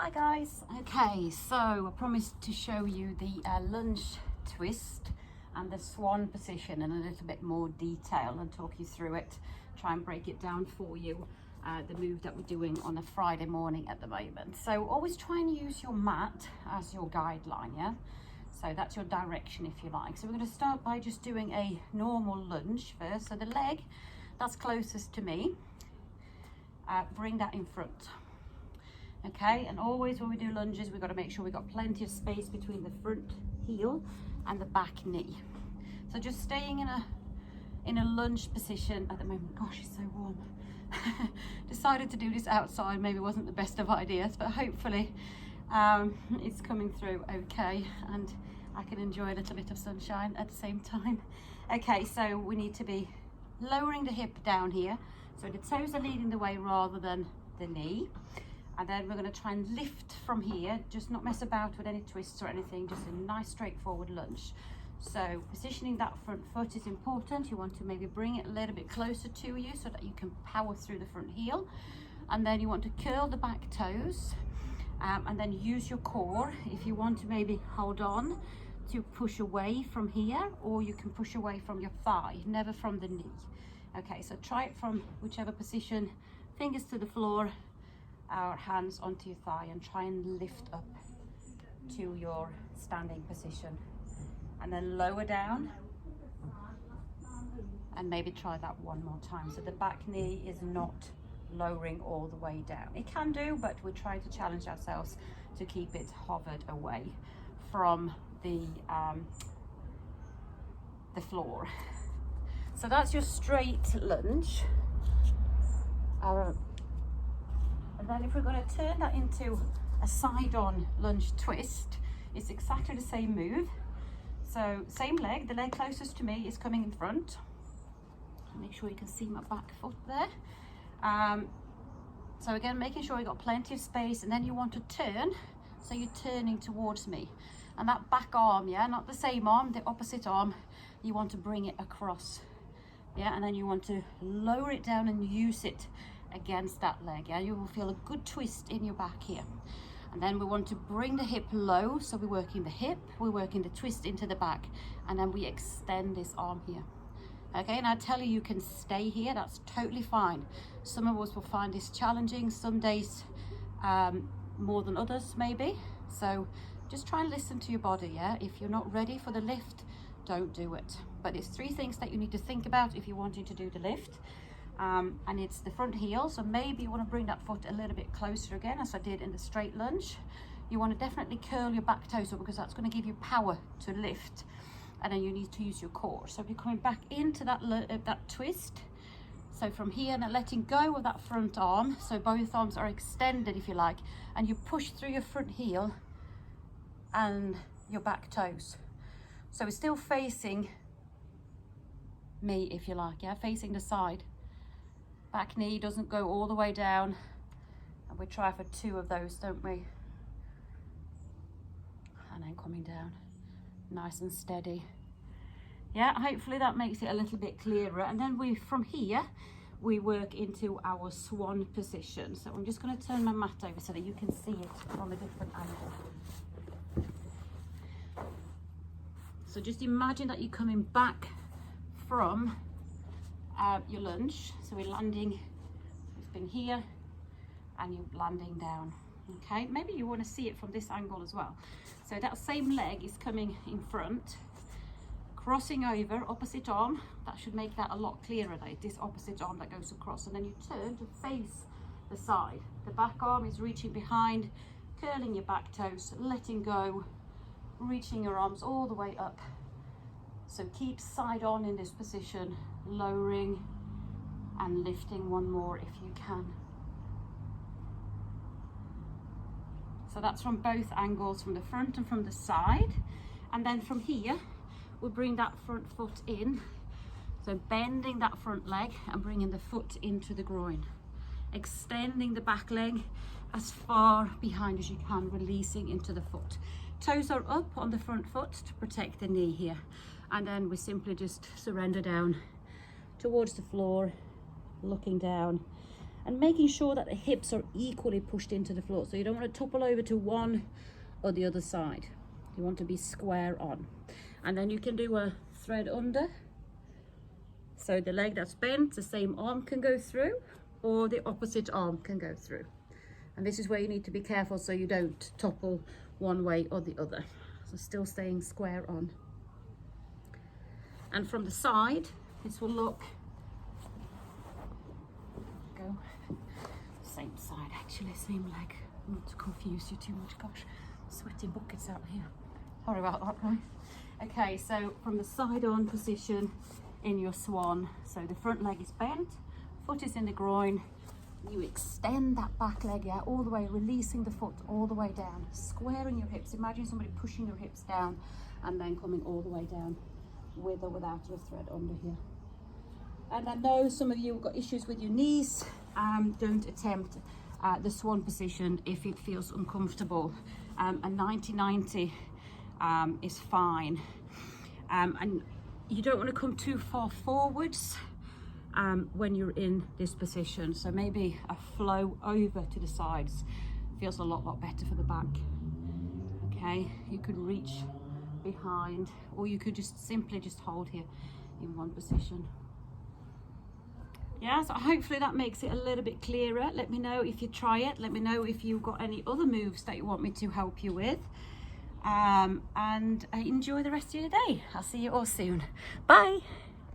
Hi guys. Okay, so I promised to show you the lunge twist and the swan position in a little bit more detail and talk you through it, try and break it down for you, the move that we're doing on a Friday morning at the moment. So always try and use your mat as your guideline, yeah? So that's your direction if you like. So we're going to start by just doing a normal lunge first. So the leg that's closest to me, bring that in front. Okay, and always when we do lunges, we've got to make sure we've got plenty of space between the front heel and the back knee. So just staying in a lunge position at the moment. Gosh, it's so warm. Decided to do this outside, maybe wasn't the best of ideas, but hopefully it's coming through okay and I can enjoy a little bit of sunshine at the same time. Okay, so we need to be lowering the hip down here, so the toes are leading the way rather than the knee. And then we're going to try and lift from here, just not mess about with any twists or anything, just a nice straightforward lunge. So positioning that front foot is important. You want to maybe bring it a little bit closer to you so that you can power through the front heel. And then you want to curl the back toes and then use your core. If you want to maybe hold on to push away from here, or you can push away from your thigh, never from the knee. Okay, so try it from whichever position, fingers to the floor, our hands onto your thigh, and try and lift up to your standing position and then lower down and maybe try that one more time. So the back knee is not lowering all the way down. It can do, but we're trying to challenge ourselves to keep it hovered away from the floor. So that's your straight lunge. And then if we're going to turn that into a side-on lunge twist, it's exactly the same move. So same leg, the leg closest to me is coming in front. Make sure you can see my back foot there. So again, making sure you got plenty of space, and then you want to turn, so you're turning towards me. And that back arm, yeah, not the same arm, the opposite arm, you want to bring it across. Yeah, and then you want to lower it down and use it against that leg. Yeah, you will feel a good twist in your back here. And then we want to bring the hip low, so we're working the hip, we're working the twist into the back, and then we extend this arm here. Okay, and I tell you, you can stay here, that's totally fine. Some of us will find this challenging, some days more than others maybe. So just try and listen to your body. Yeah, if you're not ready for the lift, don't do it. But there's three things that you need to think about if you're wanting to do the lift. And it's the front heel, so maybe you want to bring that foot a little bit closer again, as I did in the straight lunge. You want to definitely curl your back toes up, because that's going to give you power to lift, and then you need to use your core. So if you're coming back into that twist, so from here, and letting go of that front arm, so both arms are extended if you like, and you push through your front heel and your back toes. So it's still facing me if you like, yeah, facing the side. Back knee doesn't go all the way down, and we try for 2 of those, don't we? And then coming down nice and steady. Yeah, hopefully that makes it a little bit clearer. And then from here we work into our swan position. So I'm just going to turn my mat over so that you can see it from a different angle. So just imagine that you're coming back from your lunge, so we're landing, we've been here and you're landing down. Okay, maybe you want to see it from this angle as well. So that same leg is coming in front, crossing over, opposite arm. That should make that a lot clearer though, this opposite arm that goes across, and then you turn to face the side. The back arm is reaching behind, curling your back toes, letting go, reaching your arms all the way up. So keep side on in this position, lowering and lifting one more if you can. So that's from both angles, from the front and from the side. And then from here, we'll bring that front foot in. So bending that front leg and bringing the foot into the groin. Extending the back leg as far behind as you can, releasing into the foot. Toes are up on the front foot to protect the knee here. And then we simply just surrender down towards the floor, looking down, and making sure that the hips are equally pushed into the floor. So you don't want to topple over to one or the other side. You want to be square on. And then you can do a thread under. So the leg that's bent, the same arm can go through, or the opposite arm can go through. And this is where you need to be careful so you don't topple one way or the other. So still staying square on. And from the side, this will look, go, same side actually, same leg. Not to confuse you too much, gosh, sweating buckets out here. Sorry about that, guys. Okay, so from the side on position in your swan, so the front leg is bent, foot is in the groin, you extend that back leg out all the way, releasing the foot all the way down, squaring your hips. Imagine somebody pushing your hips down and then coming all the way down with or without a thread under here. And I know some of you have got issues with your knees. Don't attempt the swan position if it feels uncomfortable. A 90-90 is fine. And you don't want to come too far forwards when you're in this position. So maybe a flow over to the sides feels a lot better for the back. Okay, you could reach behind, or you could just simply just hold here in one position. Yeah, so hopefully that makes it a little bit clearer. Let me know if you try it. Let me know if you've got any other moves that you want me to help you with. And enjoy the rest of your day. I'll see you all soon. Bye.